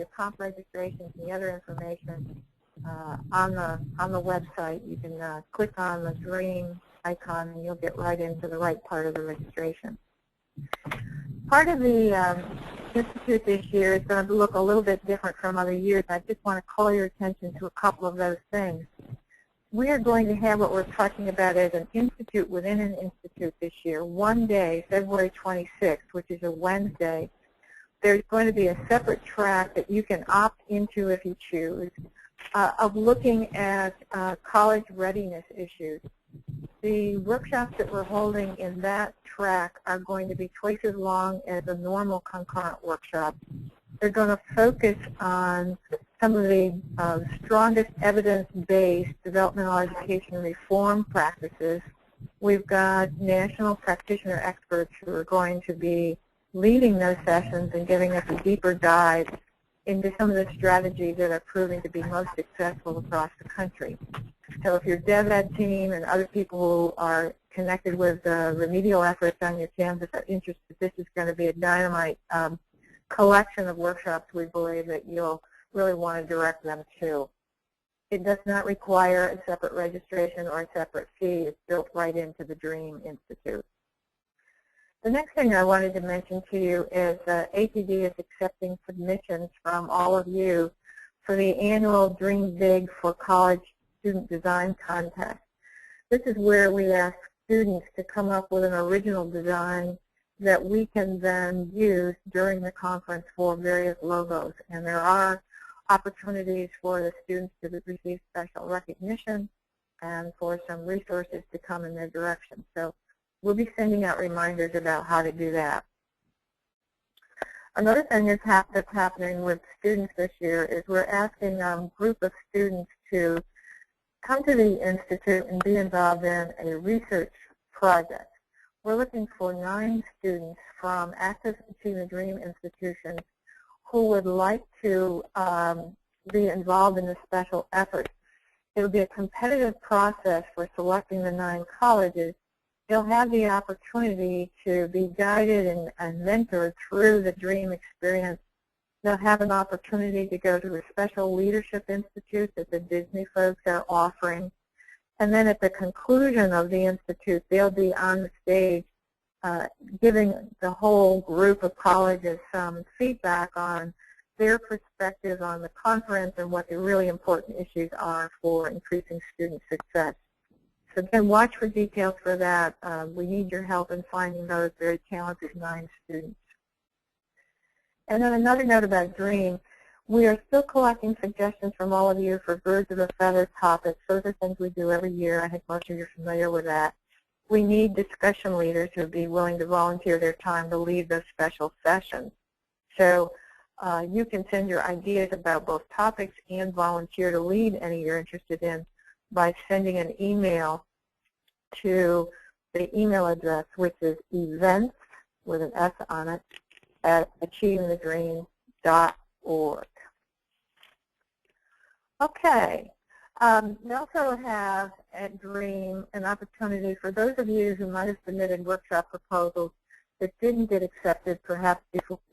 your comp registrations and the other information on the website. You can click on the green icon and you'll get right into the right part of the registration. Part of the Institute this year is going to look a little bit different from other years. I just want to call your attention to a couple of those things. We are going to have what we're talking about as an institute within an institute this year. One day, February 26th, which is a Wednesday, there's going to be a separate track that you can opt into if you choose of looking at college readiness issues. The workshops that we're holding in that track are going to be twice as long as a normal concurrent workshop. They're going to focus on some of the strongest evidence-based developmental education reform practices. We've got national practitioner experts who are going to be leading those sessions and giving us a deeper dive into some of the strategies that are proving to be most successful across the country. So if your DevEd team and other people who are connected with remedial efforts on your campus are interested, this is going to be a dynamite collection of workshops we believe that you'll really want to direct them to. It does not require a separate registration or a separate fee. It's built right into the DREAM Institute. The next thing I wanted to mention to you is ATD is accepting submissions from all of you for the annual Dream Big for College Student Design Contest. This is where we ask students to come up with an original design that we can then use during the conference for various logos. And there are opportunities for the students to receive special recognition and for some resources to come in their direction. So we'll be sending out reminders about how to do that. Another thing that's happening with students this year is we're asking a group of students to come to the Institute and be involved in a research project. We're looking for 9 students from active Achievement Dream institutions who would like to be involved in this special effort. It will be a competitive process for selecting the 9 colleges. They'll have the opportunity to be guided and mentored through the DREAM experience. They'll have an opportunity to go to a special leadership institute that the Disney folks are offering. And then at the conclusion of the institute, they'll be on the stage giving the whole group of colleges some feedback on their perspective on the conference and what the really important issues are for increasing student success. So again, watch for details for that. We need your help in finding those very talented 9 students. And then another note about DREAM, we are still collecting suggestions from all of you for birds of a feather topics. Those are things we do every year. I think most of you are familiar with that. We need discussion leaders who would be willing to volunteer their time to lead those special sessions. So you can send your ideas about both topics and volunteer to lead any you're interested in by sending an email to the email address, which is events, with an S on it, at achievingthedream.org. Okay. We also have at DREAM an opportunity for those of you who might have submitted workshop proposals that didn't get accepted, perhaps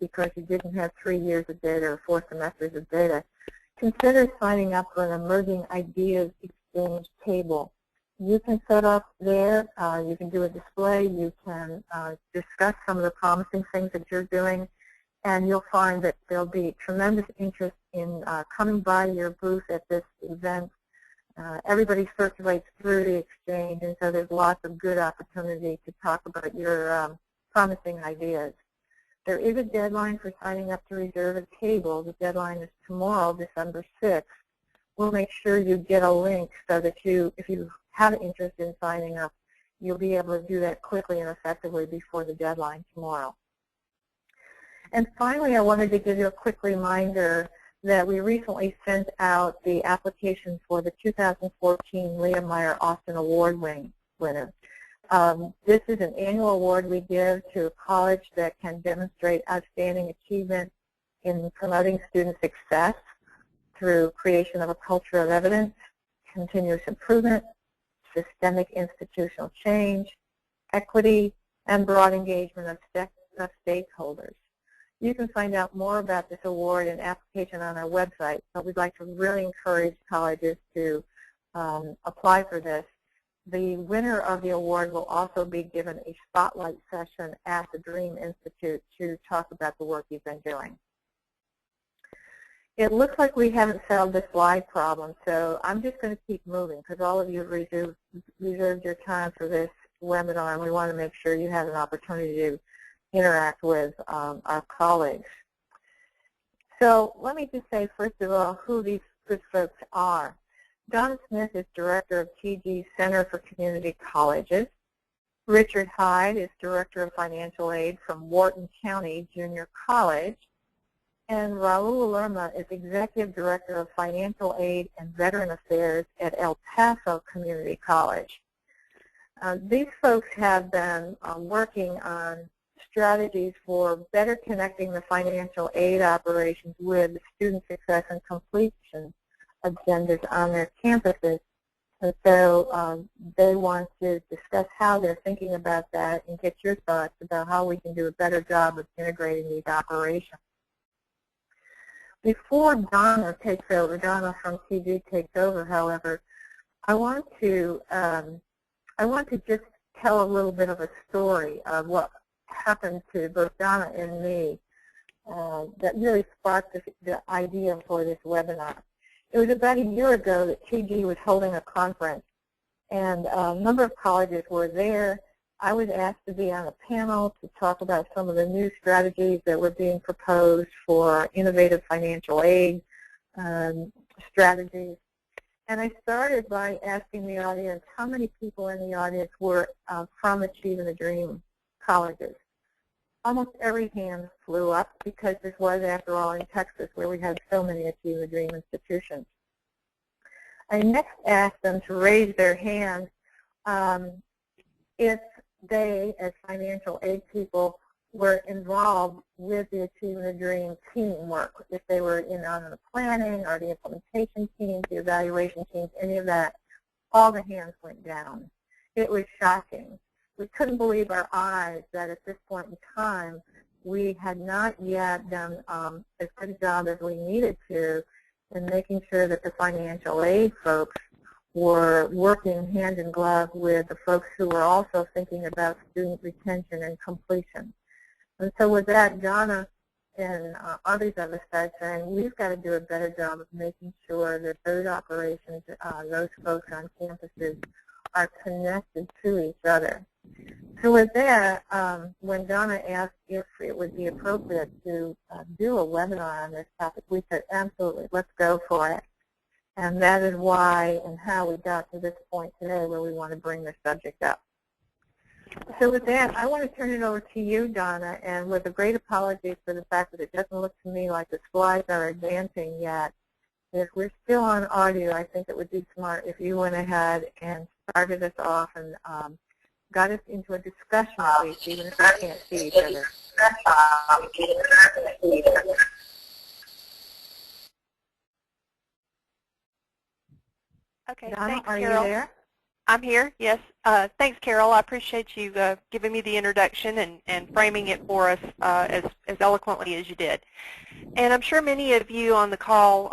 because you didn't have 3 years of data or 4 semesters of data. Consider signing up for an Emerging Ideas Exchange table. You can set up there, you can do a display, you can discuss some of the promising things that you're doing, and you'll find that there'll be tremendous interest in coming by your booth at this event. Everybody circulates through the exchange, and so there's lots of good opportunity to talk about your promising ideas. There is a deadline for signing up to reserve a table. The deadline is tomorrow, December 6th. We'll make sure you get a link so that if you have an interest in signing up, you'll be able to do that quickly and effectively before the deadline tomorrow. And finally, I wanted to give you a quick reminder that we recently sent out the application for the 2014 Leah Meyer Austin Award winner. This is an annual award we give to a college that can demonstrate outstanding achievement in promoting student success through creation of a culture of evidence, continuous improvement, systemic institutional change, equity, and broad engagement of stakeholders. You can find out more about this award and application on our website, but we'd like to really encourage colleges to apply for this. The winner of the award will also be given a spotlight session at the DREAM Institute to talk about the work you've been doing. It looks like we haven't solved the slide problem, so I'm just going to keep moving because all of you reserved your time for this webinar, and we want to make sure you have an opportunity to interact with our colleagues. So let me just say, first of all, who these good folks are. Donna Smith is Director of TG's Center for Community Colleges. Richard Hyde is Director of Financial Aid from Wharton County Junior College. And Raul Lerma is Executive Director of Financial Aid and Veteran Affairs at El Paso Community College. These folks have been working on strategies for better connecting the financial aid operations with the student success and completion agendas on their campuses. And so they want to discuss how they're thinking about that and get your thoughts about how we can do a better job of integrating these operations. Before Donna takes over, Donna from TG takes over, however, I want to just tell a little bit of a story of what happened to both Donna and me that really sparked the idea for this webinar. It was about a year ago that TG was holding a conference, and a number of colleges were there. I was asked to be on a panel to talk about some of the new strategies that were being proposed for innovative financial aid strategies. And I started by asking the audience how many people in the audience were from Achieving the Dream colleges. Almost every hand flew up because this was, after all, in Texas where we had so many Achieving the Dream institutions. I next asked them to raise their hands if they, as financial aid people, were involved with the Achieving the Dream teamwork, if they were in on the planning or the implementation teams, the evaluation teams, any of that. All the hands went down. It was shocking. We couldn't believe our eyes that at this point in time we had not yet done as good a job as we needed to in making sure that the financial aid folks were working hand in glove with the folks who were also thinking about student retention and completion. And so with that, Donna and others of us started saying, we've got to do a better job of making sure that those operations, those folks on campuses, are connected to each other. So with that, when Donna asked if it would be appropriate to do a webinar on this topic, we said, absolutely, let's go for it. And that is why and how we got to this point today where we want to bring the subject up. So with that, I want to turn it over to you, Donna, and with a great apology for the fact that it doesn't look to me like the slides are advancing yet. If we're still on audio, I think it would be smart if you went ahead and started us off and got us into a discussion at least, even if we can't see each other. Okay, Donna, thanks, are Carol. you there? I'm here, yes. Thanks, Carol. I appreciate you giving me the introduction and framing it for us as eloquently as you did. And I'm sure many of you on the call,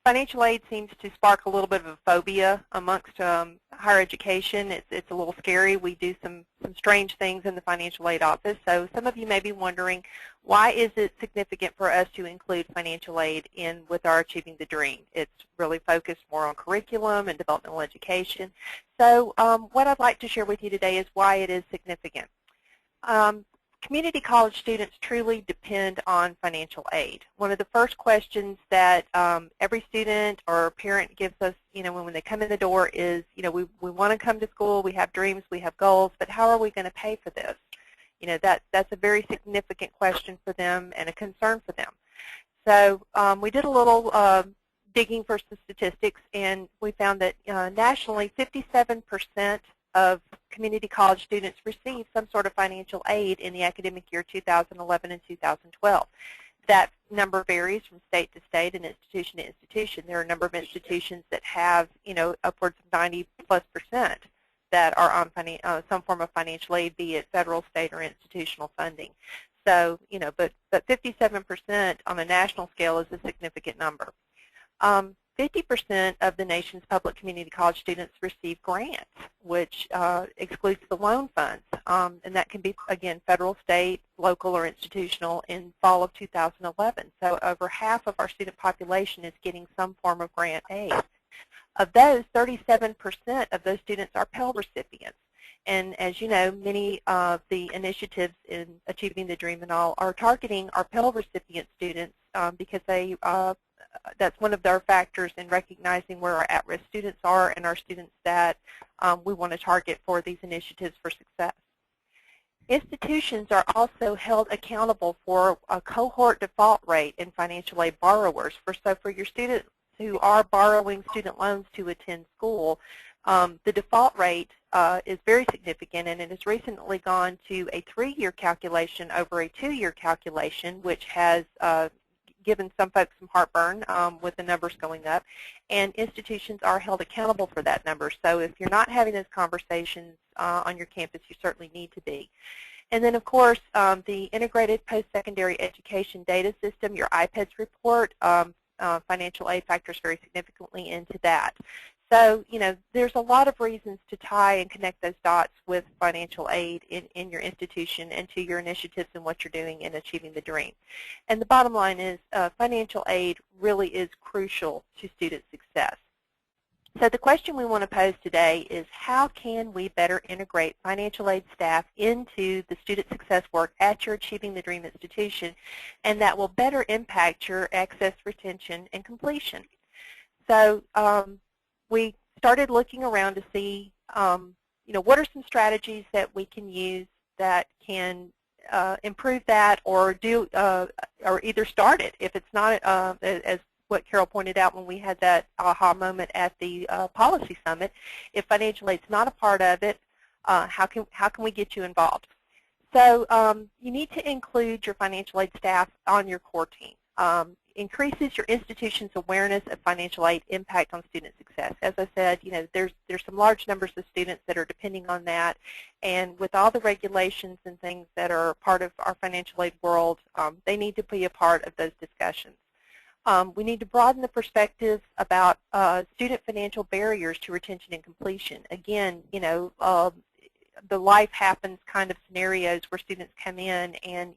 financial aid seems to spark a little bit of a phobia amongst higher education. It's a little scary. We do some strange things in the financial aid office. So some of you may be wondering, why is it significant for us to include financial aid in with our Achieving the Dream? It's really focused more on curriculum and developmental education. So what I'd like to share with you today is why it is significant. Community college students truly depend on financial aid. One of the first questions that every student or parent gives us, when they come in the door is, we want to come to school, we have dreams, we have goals, but how are we going to pay for this? That's a very significant question for them and a concern for them. So we did a little digging for some statistics, and we found that nationally 57% of community college students receive some sort of financial aid in the academic year 2011 and 2012. That number varies from state to state and institution to institution. There are a number of institutions that have, upwards of 90+% that are on some form of financial aid, be it federal, state, or institutional funding. So, but 57% on a national scale is a significant number. 50% of the nation's public community college students receive grants, which excludes the loan funds, and that can be, again, federal, state, local, or institutional in fall of 2011. So over half of our student population is getting some form of grant aid. Of those, 37% of those students are Pell recipients. And as you know, many of the initiatives in Achieving the Dream and all are targeting our Pell recipient students because that's one of their factors in recognizing where our at-risk students are and our students that we want to target for these initiatives for success. Institutions are also held accountable for a cohort default rate in financial aid borrowers. So for your students who are borrowing student loans to attend school, the default rate is very significant, and it has recently gone to a 3-year calculation over a 2-year calculation, which has given some folks some heartburn with the numbers going up, and institutions are held accountable for that number. So if you're not having those conversations on your campus, you certainly need to be. And then, of course, the Integrated Post-Secondary Education Data System, your IPEDS report, financial aid factors very significantly into that. So, there's a lot of reasons to tie and connect those dots with financial aid in your institution and to your initiatives and what you're doing in Achieving the Dream. And the bottom line is financial aid really is crucial to student success. So the question we want to pose today is, how can we better integrate financial aid staff into the student success work at your Achieving the Dream institution, and that will better impact your access, retention, and completion? So we started looking around to see, what are some strategies that we can use that can improve that, or or either start it if it's not as what Carol pointed out when we had that aha moment at the policy summit. If financial aid's not a part of it, how can we get you involved? So you need to include your financial aid staff on your core team. Increases your institution's awareness of financial aid impact on student success. As I said, there's some large numbers of students that are depending on that, and with all the regulations and things that are part of our financial aid world, they need to be a part of those discussions. We need to broaden the perspective about student financial barriers to retention and completion. Again, the life happens kind of scenarios where students come in and,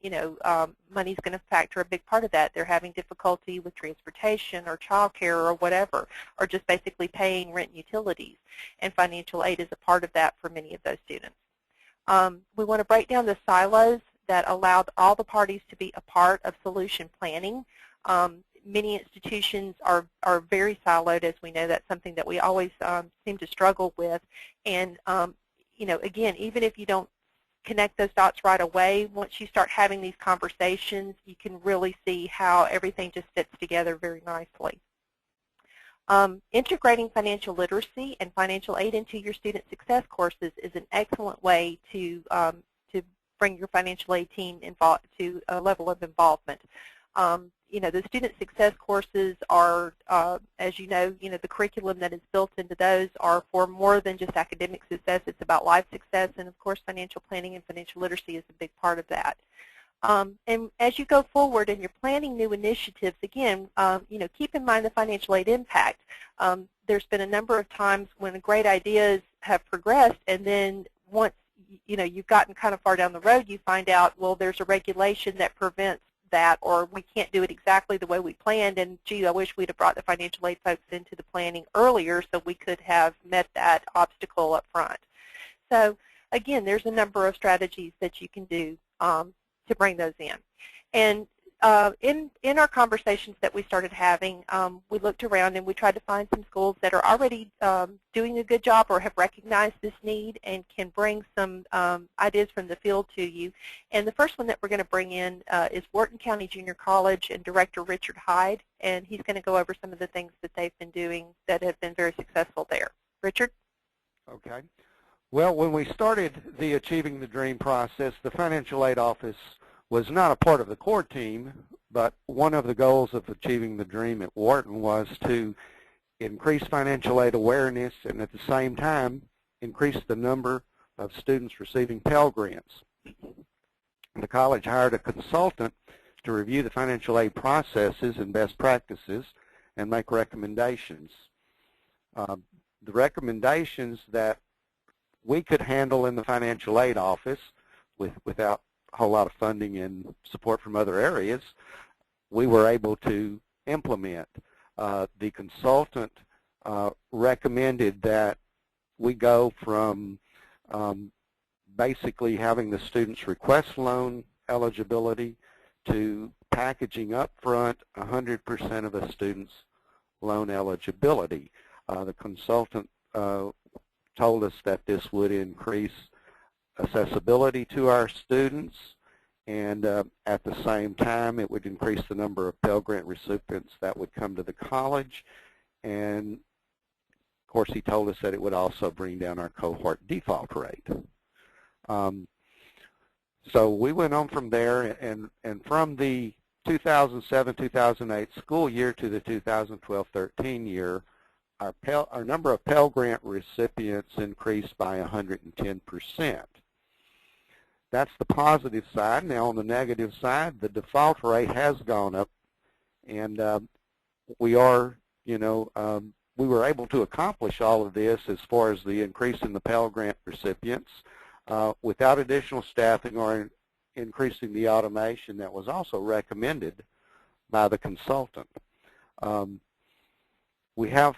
money's going to factor a big part of that. They're having difficulty with transportation or childcare or whatever, or just basically paying rent and utilities. And financial aid is a part of that for many of those students. We want to break down the silos that allow all the parties to be a part of solution planning. Many institutions are very siloed, as we know. That's something that we always seem to struggle with. And again, even if you don't connect those dots right away, once you start having these conversations, you can really see how everything just fits together very nicely. Integrating financial literacy and financial aid into your student success courses is an excellent way to bring your financial aid team involved to a level of involvement. The student success courses are, as you know, the curriculum that is built into those are for more than just academic success. It's about life success, and of course financial planning and financial literacy is a big part of that. And as you go forward and you're planning new initiatives, again, keep in mind the financial aid impact. There's been a number of times when great ideas have progressed, and then once you've gotten kind of far down the road, you find out, well, there's a regulation that prevents that, or we can't do it exactly the way we planned, and gee, I wish we'd have brought the financial aid folks into the planning earlier so we could have met that obstacle up front. So again, there's a number of strategies that you can do to bring those in. And in our conversations that we started having, we looked around and we tried to find some schools that are already doing a good job or have recognized this need and can bring some ideas from the field to you. And the first one that we're going to bring in is Wharton County Junior College and Director Richard Hyde, and he's going to go over some of the things that they've been doing that have been very successful there. Richard? Okay. Well, when we started the Achieving the Dream process, the Financial Aid Office was not a part of the core team, but one of the goals of Achieving the Dream at Wharton was to increase financial aid awareness and at the same time increase the number of students receiving Pell Grants. the college hired a consultant to review the financial aid processes and best practices and make recommendations. The recommendations that we could handle in the financial aid office without a whole lot of funding and support from other areas, we were able to implement. The consultant recommended that we go from basically having the students request loan eligibility to packaging up front 100% of the students' loan eligibility. The consultant told us that this would increase accessibility to our students, and at the same time it would increase the number of Pell Grant recipients that would come to the college, and of course he told us that it would also bring down our cohort default rate. So we went on from there, and from the 2007-2008 school year to the 2012-13 year, our number of Pell Grant recipients increased by 110%. That's the positive side. Now on the negative side, the default rate has gone up, and we were able to accomplish all of this as far as the increase in the Pell Grant recipients without additional staffing or increasing the automation that was also recommended by the consultant. We have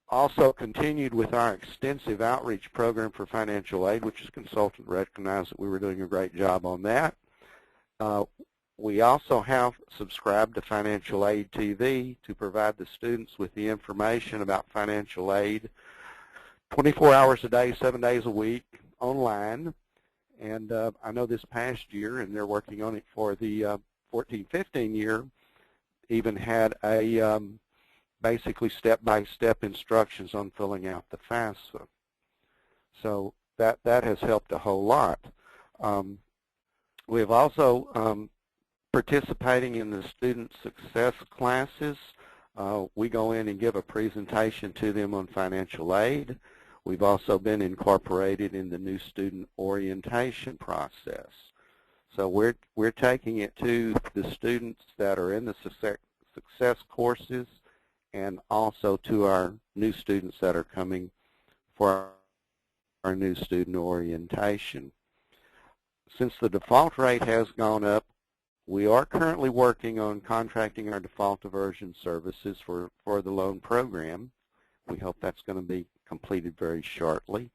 also continued with our extensive outreach program for financial aid, which the consultant recognized that we were doing a great job on that. We also have subscribed to Financial Aid TV to provide the students with the information about financial aid 24 hours a day, 7 days a week, online. And I know this past year, and they're working on it for the 14-15 year, even had a basically step-by-step instructions on filling out the FAFSA. So that has helped a whole lot. We've also participating in the student success classes. We go in and give a presentation to them on financial aid. We've also been incorporated in the new student orientation process. So we're taking it to the students that are in the success courses, and also to our new students that are coming for our new student orientation. Since the default rate has gone up, we are currently working on contracting our default aversion services for the loan program. We hope that's going to be completed very shortly.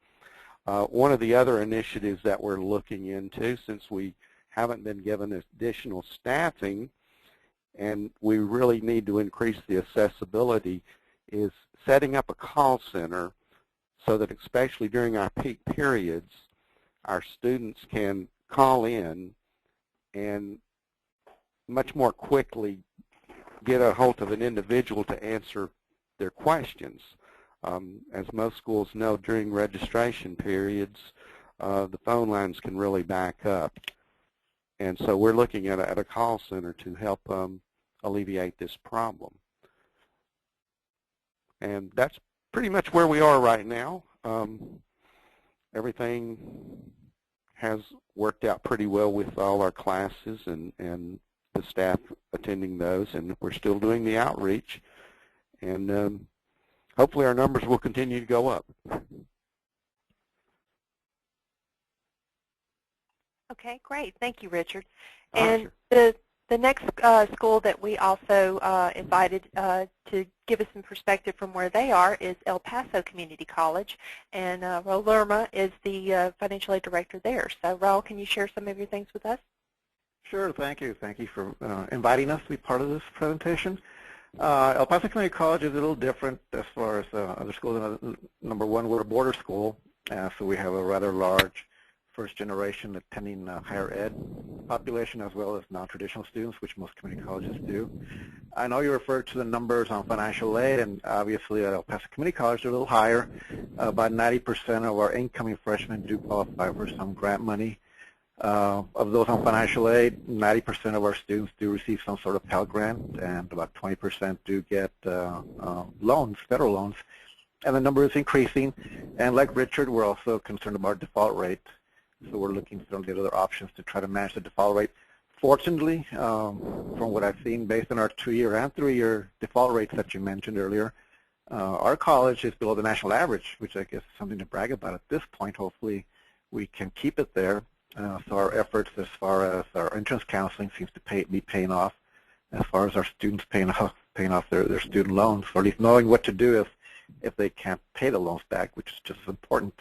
One of the other initiatives that we're looking into, since we haven't been given additional staffing and we really need to increase the accessibility, is setting up a call center so that especially during our peak periods, our students can call in and much more quickly get a hold of an individual to answer their questions. As most schools know, during registration periods, the phone lines can really back up. And so we're looking at a call center to help alleviate this problem. And that's pretty much where we are right now. Everything has worked out pretty well with all our classes and the staff attending those, and we're still doing the outreach. And hopefully our numbers will continue to go up. Okay, great. Thank you, Richard. And sure. The next school that we also invited to give us some perspective from where they are is El Paso Community College, and Raul Lerma is the financial aid director there. So Raul, can you share some of your things with us? Sure, thank you. Thank you for inviting us to be part of this presentation. El Paso Community College is a little different as far as other schools. Number one, we're a border school, so we have a rather large first generation attending higher ed population as well as non-traditional students, which most community colleges do. I know you referred to the numbers on financial aid, and obviously at El Paso Community College they're a little higher. About 90% of our incoming freshmen do qualify for some grant money. Of those on financial aid, 90% of our students do receive some sort of Pell Grant, and about 20% do get loans, federal loans. And the number is increasing. And like Richard, we're also concerned about default rate. So we're looking certainly at other options to try to manage the default rate. Fortunately, from what I've seen based on our 2-year and 3-year default rates that you mentioned earlier, our college is below the national average, which I guess is something to brag about at this point. Hopefully we can keep it there. So our efforts as far as our entrance counseling seems to be paying off, as far as our students paying off their student loans, or at least knowing what to do if they can't pay the loans back, which is just as important.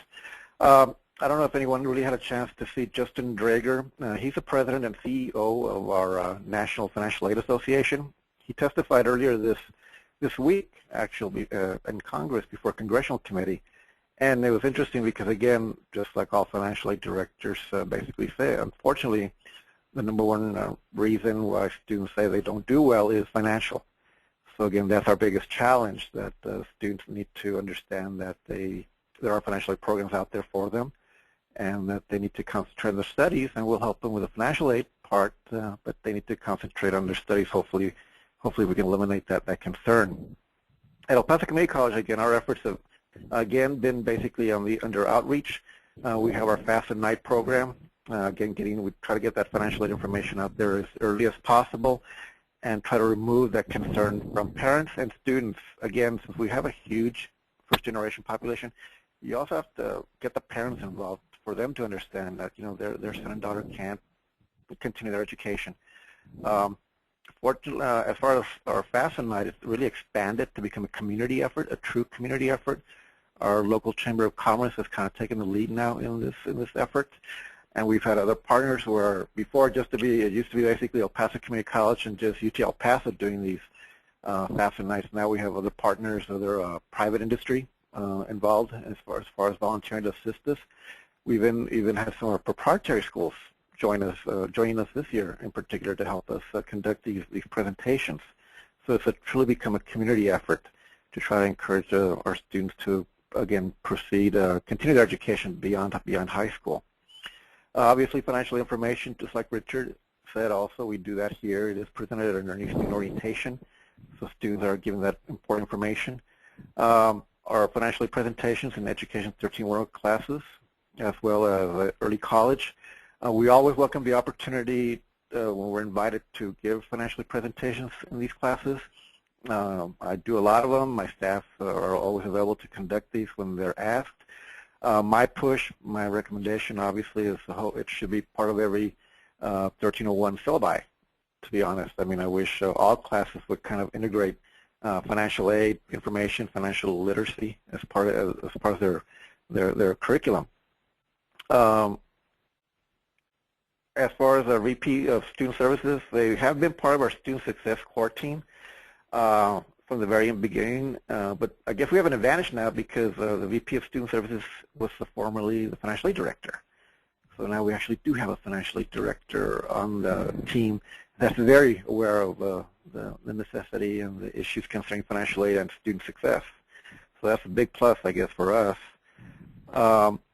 I don't know if anyone really had a chance to see Justin Drager. He's the president and CEO of our National Financial Aid Association. He testified earlier this week, actually, in Congress before a congressional committee. And it was interesting because, again, just like all financial aid directors basically say, unfortunately, the number one reason why students say they don't do well is financial. So again, that's our biggest challenge, that students need to understand that there are financial aid programs out there for them, and that they need to concentrate on their studies, and we'll help them with the financial aid part, but they need to concentrate on their studies. Hopefully we can eliminate that concern. At El Paso Community College, again, our efforts have been basically under outreach. We have our Fast and Night program. We try to get that financial aid information out there as early as possible and try to remove that concern from parents and students. Again, since we have a huge first-generation population, you also have to get the parents involved for them to understand that, their son and daughter can't continue their education. Fortunately, as far as our Fast and Night, it's really expanded to become a community effort, a true community effort. Our local Chamber of Commerce has kind of taken the lead now in this effort, and we've had other partners where before it used to be basically El Paso Community College and just UT El Paso doing these Fast and Nights. Now we have other partners, other private industry involved as far as volunteering to assist us. We've even had some of our proprietary schools joining us this year in particular to help us conduct these presentations. So it's truly become a community effort to try to encourage our students to, again, continue their education beyond high school. Obviously, financial information, just like Richard said also, we do that here. It is presented at our new student orientation, so students are given that important information. Our financial aid presentations in Education 13-101 classes, as well as early college. We always welcome the opportunity when we're invited to give financial aid presentations in these classes. I do a lot of them. My staff are always available to conduct these when they're asked. My recommendation, obviously, is it should be part of every 1301 syllabi, to be honest. I mean, I wish all classes would kind of integrate financial aid information, financial literacy as part of their curriculum. As far as a VP of Student Services, they have been part of our Student Success Core team from the very beginning, but I guess we have an advantage now because the VP of Student Services was formerly the financial aid director. So now we actually do have a financial aid director on the team that's very aware of the necessity and the issues concerning financial aid and student success. So that's a big plus, I guess, for us.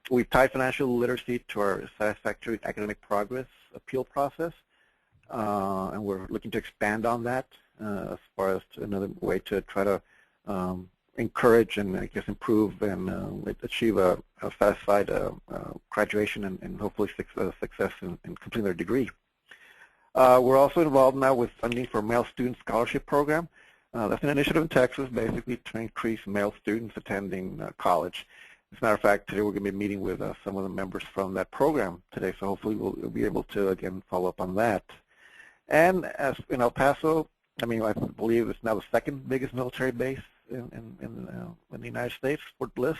We've tied financial literacy to our satisfactory academic progress appeal process, and we're looking to expand on that as far as another way to try to encourage and, I guess, improve and achieve a satisfied graduation and hopefully success in completing their degree. We're also involved now with funding for Male Student Scholarship Program. That's an initiative in Texas, basically to increase male students attending college. As a matter of fact, today we're going to be meeting with some of the members from that program today, so hopefully we'll be able to, again, follow up on that. And as in El Paso, I mean, I believe it's now the second biggest military base in the United States, Fort Bliss.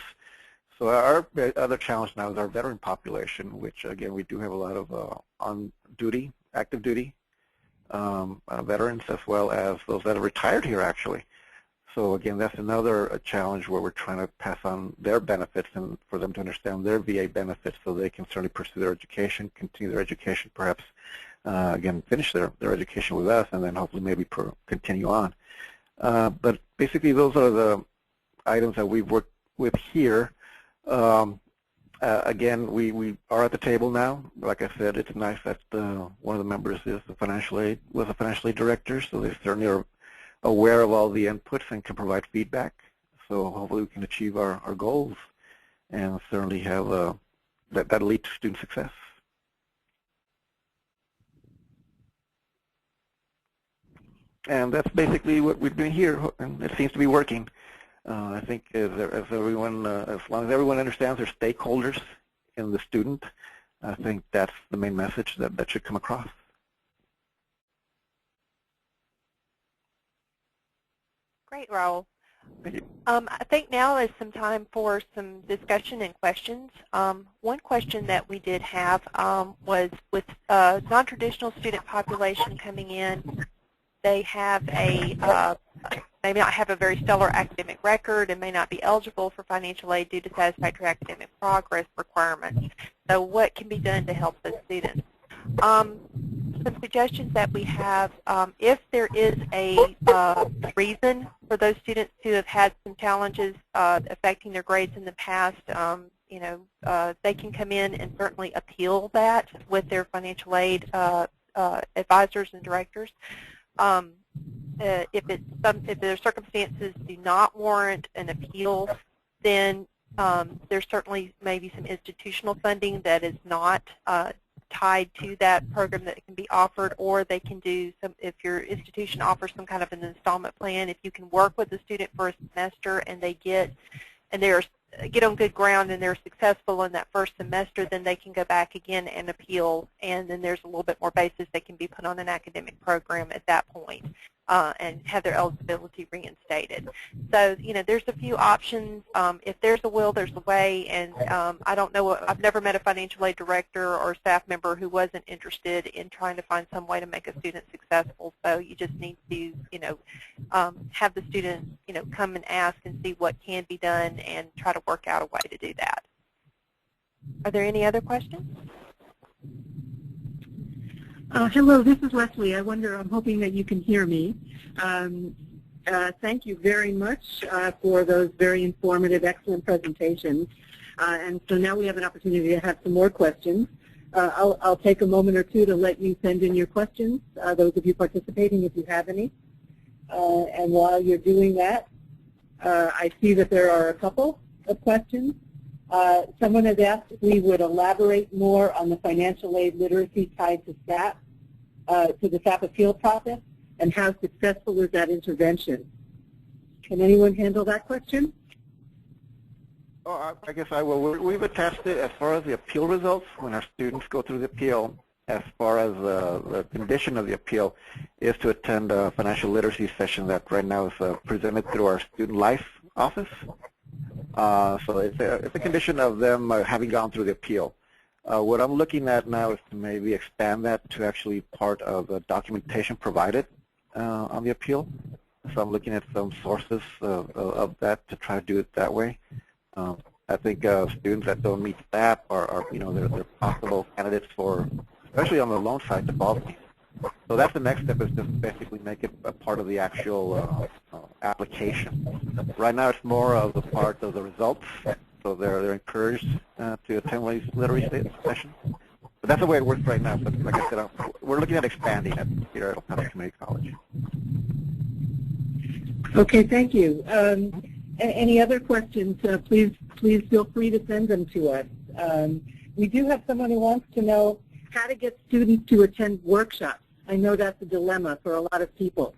So our other challenge now is our veteran population, which, again, we do have a lot of on-duty, active duty veterans, as well as those that have retired here, actually. So again, that's another challenge where we're trying to pass on their benefits and for them to understand their VA benefits so they can certainly pursue their education, continue their education, perhaps, again, finish their education with us, and then hopefully maybe continue on. But basically, those are the items that we've worked with here. Again, we are at the table now. Like I said, it's nice that one of the members was a financial aid director, so they certainly are aware of all the inputs and can provide feedback. So hopefully we can achieve our goals and certainly have that lead to student success. And that's basically what we're doing here, and it seems to be working. I think as long as everyone understands their stakeholders in the student, I think that's the main message that should come across. Great, Raul. Thank you. I think now is some time for some discussion and questions. One question that we did have was with non-traditional student population coming in. They have they may not have a very stellar academic record and may not be eligible for financial aid due to satisfactory academic progress requirements. So what can be done to help those students? Some suggestions that we have, if there is a reason for those students to have had some challenges affecting their grades in the past, they can come in and certainly appeal that with their financial aid advisors and directors. If their circumstances do not warrant an appeal, then there's certainly maybe some institutional funding that is not tied to that program that can be offered, or they can do some, if your institution offers some kind of an installment plan, if you can work with the student for a semester and they get on good ground and they're successful in that first semester, then they can go back again and appeal, and then there's a little bit more basis they can be put on an academic program at that point and have their eligibility reinstated. So, there's a few options. If there's a will, there's a way, and I don't know, I've never met a financial aid director or staff member who wasn't interested in trying to find some way to make a student successful. So you just need to, have the student, come and ask and see what can be done and try to work out a way to do that. Are there any other questions? Hello, this is Leslie. I'm hoping that you can hear me. Thank you very much for those very informative, excellent presentations. And so now we have an opportunity to have some more questions. I'll take a moment or two to let you send in your questions, those of you participating, if you have any. And while you're doing that, I see that there are a couple of questions. Someone has asked if we would elaborate more on the financial aid literacy tied to SAP, to the SAP appeal process, and how successful is that intervention? Can anyone handle that question? Oh, I guess I will. We've attached it as far as the appeal results when our students go through the appeal. As far as the condition of the appeal is to attend a financial literacy session that right now is presented through our student life office. So it's a condition of them having gone through the appeal. What I'm looking at now is to maybe expand that to actually part of the documentation provided on the appeal. So I'm looking at some sources of that to try to do it that way. I think students that don't meet SAP are they're possible candidates for, especially on the loan side, default. So that's the next step, is just basically make it a part of the actual application. Right now it's more of the part of the results, so they're encouraged to attend literacy sessions. But that's the way it works right now. But like I said, we're looking at expanding it here at El Paso Community College. Okay, thank you. Any other questions, please feel free to send them to us. We do have someone who wants to know how to get students to attend workshops. I know that's a dilemma for a lot of people.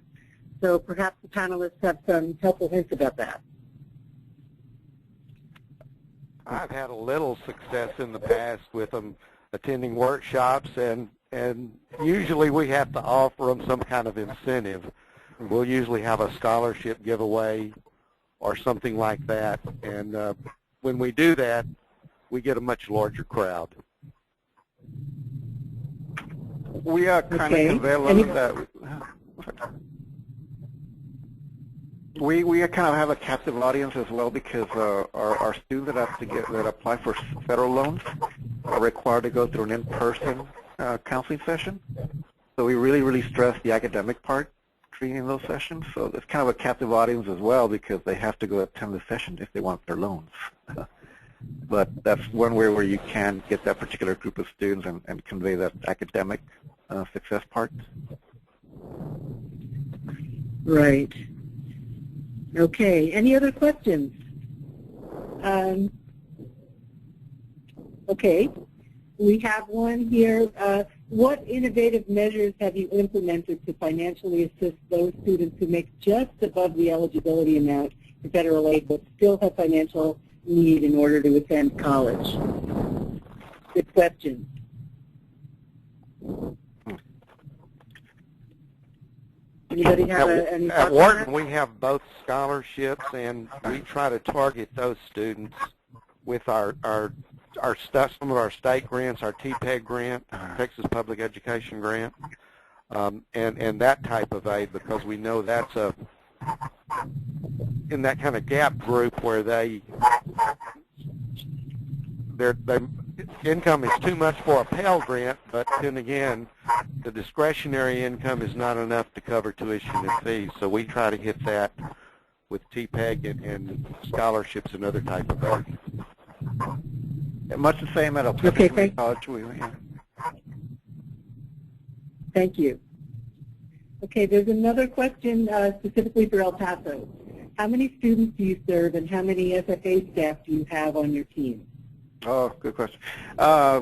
So perhaps the panelists have some helpful hints about that. I've had a little success in the past with them attending workshops, and usually we have to offer them some kind of incentive. We'll usually have a scholarship giveaway or something like that, and when we do that, we get a much larger crowd. We are kind of developed that. We kind of have a captive audience as well, because our students that apply for federal loans are required to go through an in-person counseling session. So we really stress the academic part in those sessions. So it's kind of a captive audience as well, because they have to go attend the session if they want their loans. But that's one way where you can get that particular group of students and convey that academic success part. Right. Okay. Any other questions? Okay. We have one here. What innovative measures have you implemented to financially assist those students who make just above the eligibility amount for federal aid but still have financial need in order to attend college? Good question. Anybody have any thoughts At on Wharton, that? we have both scholarships, and we try to target those students with some of our state grants, our TPEG grant, Texas Public Education Grant, and that type of aid, because we know that's in that kind of gap group where their income is too much for a Pell Grant, but then again, the discretionary income is not enough to cover tuition and fees. So we try to hit that with TPEG and scholarships and other type of aid. Much the same at El Paso Community College. Thank you. Okay, there's another question specifically for El Paso. How many students do you serve, and how many SFA staff do you have on your team? Oh, good question.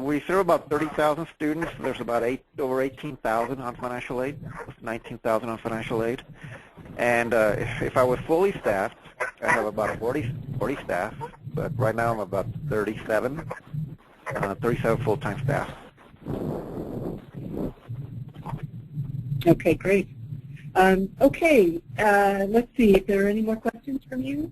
We serve about 30,000 students. There's about over 18,000 on financial aid, 19,000 on financial aid. And if I was fully staffed, I have about 40 staff, but right now I'm about 37 full-time staff. Okay, great. Okay, let's see if there are any more questions from you.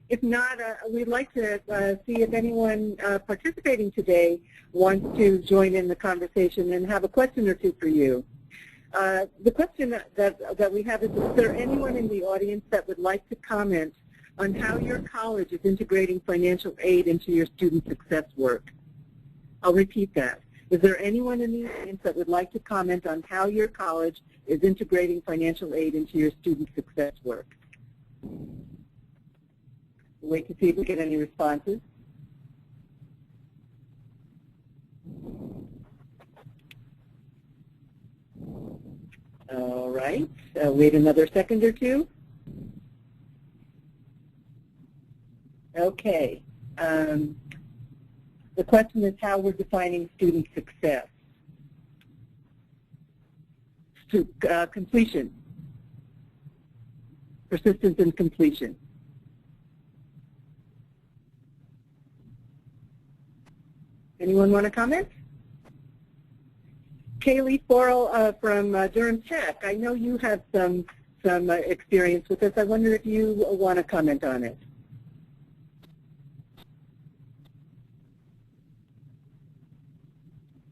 If not, we'd like to see if anyone participating today wants to join in the conversation and have a question or two for you. The question that we have is there anyone in the audience that would like to comment on how your college is integrating financial aid into your student success work? I'll repeat that. Is there anyone in the audience that would like to comment on how your college is integrating financial aid into your student success work? We'll wait to see if we get any responses. All right. Wait another second or two. Okay. The question is how we're defining student success. Completion. Persistence and completion. Anyone want to comment? Kaylee Forrell from Durham Tech. I know you have some experience with this. I wonder if you want to comment on it.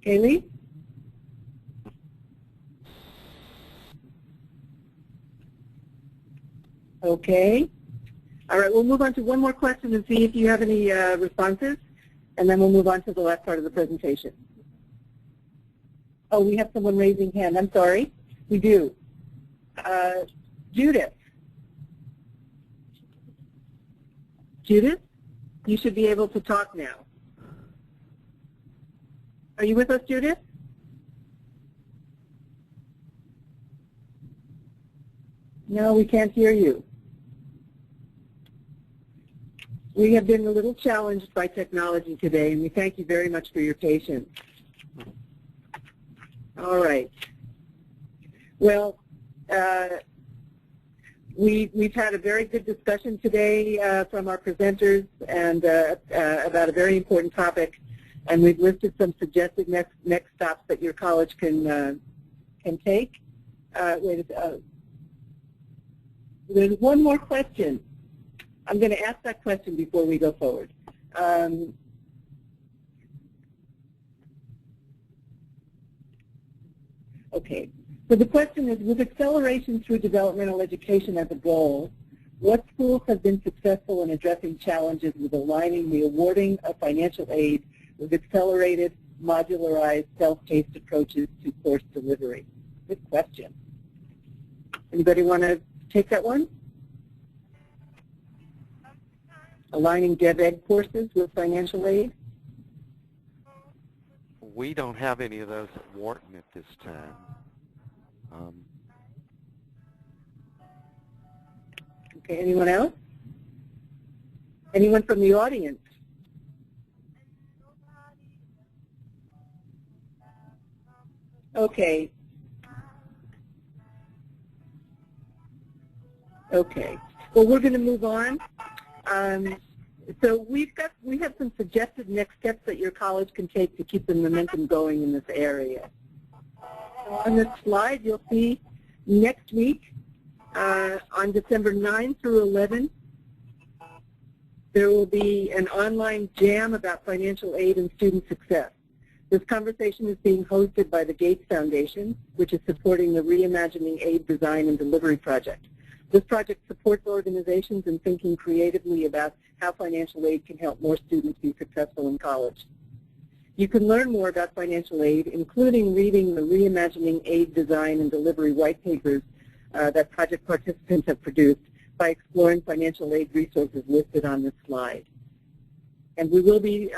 Kaylee? Okay. All right, we'll move on to one more question and see if you have any responses, and then we'll move on to the last part of the presentation. Oh, we have someone raising hand. I'm sorry. We do. Judith. Judith, you should be able to talk now. Are you with us, Judith? No, we can't hear you. We have been a little challenged by technology today, and we thank you very much for your patience. All right. Well, we've had a very good discussion today from our presenters and about a very important topic, and we've listed some suggested next stops that your college can take. There's one more question. I'm going to ask that question before we go forward. Okay, so the question is, with acceleration through developmental education as a goal, what schools have been successful in addressing challenges with aligning the awarding of financial aid with accelerated, modularized, self-paced approaches to course delivery? Good question. Anybody want to take that one? Aligning DevEd courses with financial aid? We don't have any of those at Wharton at this time. Okay, anyone else? Anyone from the audience? Okay. Okay. Well, we're going to move on. So we have some suggested next steps that your college can take to keep the momentum going in this area. On this slide, you'll see next week, on December 9 through 11, there will be an online jam about financial aid and student success. This conversation is being hosted by the Gates Foundation, which is supporting the Reimagining Aid Design and Delivery project. This project supports organizations in thinking creatively about how financial aid can help more students be successful in college. You can learn more about financial aid, including reading the Reimagining Aid Design and Delivery white papers that project participants have produced, by exploring financial aid resources listed on this slide. And we will be,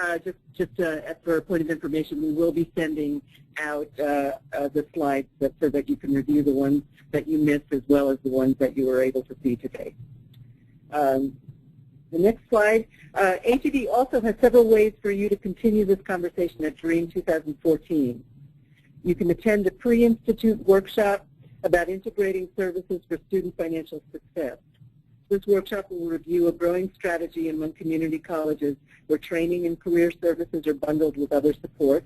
just for a point of information, we will be sending out the slides so that you can review the ones that you missed as well as the ones that you were able to see today. The next slide. HED also has several ways for you to continue this conversation at DREAM 2014. You can attend a pre-institute workshop about integrating services for student financial success. This workshop will review a growing strategy among community colleges where training and career services are bundled with other supports,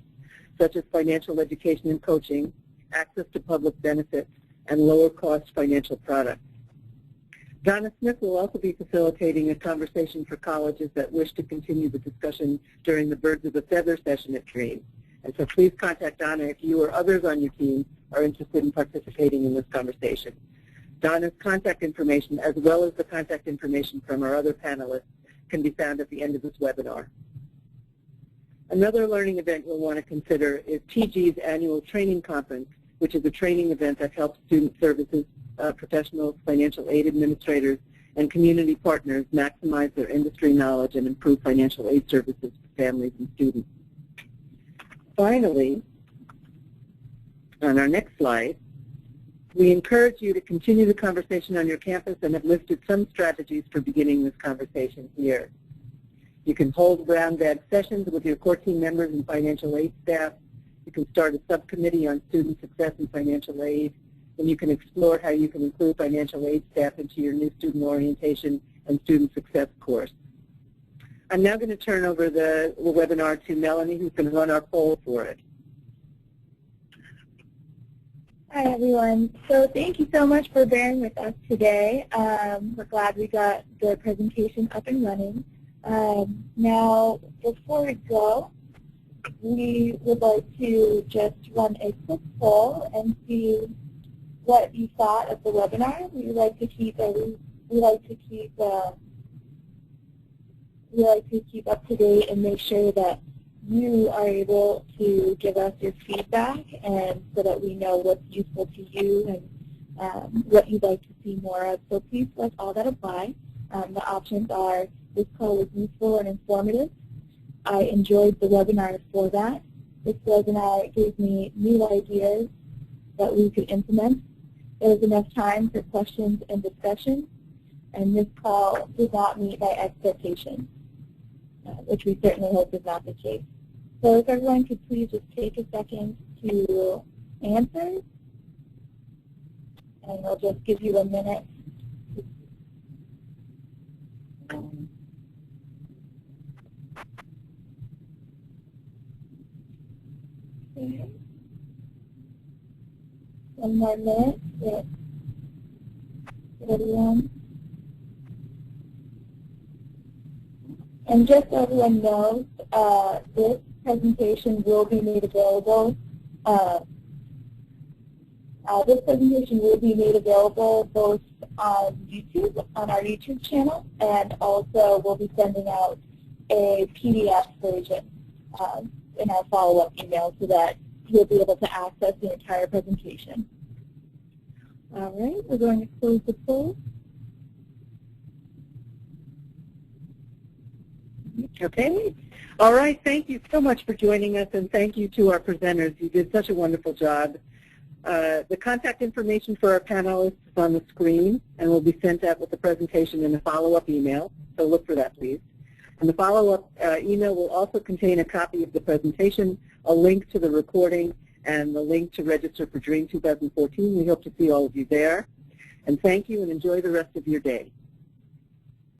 such as financial education and coaching, access to public benefits, and lower-cost financial products. Donna Smith will also be facilitating a conversation for colleges that wish to continue the discussion during the Birds of a Feather session at DREAM. And so please contact Donna if you or others on your team are interested in participating in this conversation. Donna's contact information, as well as the contact information from our other panelists, can be found at the end of this webinar. Another learning event you'll want to consider is TG's annual training conference, which is a training event that helps student services professionals, financial aid administrators, and community partners maximize their industry knowledge and improve financial aid services for families and students. Finally, on our next slide, we encourage you to continue the conversation on your campus and have listed some strategies for beginning this conversation here. You can hold brown bag sessions with your core team members and financial aid staff. You can start a subcommittee on student success and financial aid. And you can explore how you can include financial aid staff into your new student orientation and student success course. I'm now going to turn over the webinar to Melanie, who's going to run our poll for it. Hi, everyone. So thank you so much for bearing with us today. We're glad we got the presentation up and running. Now, before we go, we would like to just run a quick poll and see what you thought of the webinar. We like to keep up to date and make sure that you are able to give us your feedback, and so that we know what's useful to you and what you'd like to see more of. So please select all that apply. The options are: this call was useful and informative. I enjoyed the webinar for that. This webinar gave me new ideas that we could implement. There was enough time for questions and discussion, and this call did not meet my expectations, which we certainly hope is not the case. So if everyone could please just take a second to answer, and I'll just give you a minute. Okay. One more minute. Get everyone. And just so everyone knows, this presentation will be made available. This presentation will be made available both on YouTube, on our YouTube channel, and also we'll be sending out a PDF version in our follow-up email so that you'll be able to access the entire presentation. All right, we're going to close the poll. Okay. All right. Thank you so much for joining us, and thank you to our presenters. You did such a wonderful job. The contact information for our panelists is on the screen and will be sent out with the presentation in a follow-up email, so look for that, please. And the follow-up email will also contain a copy of the presentation, a link to the recording, and the link to register for DREAM 2014. We hope to see all of you there. And thank you, and enjoy the rest of your day.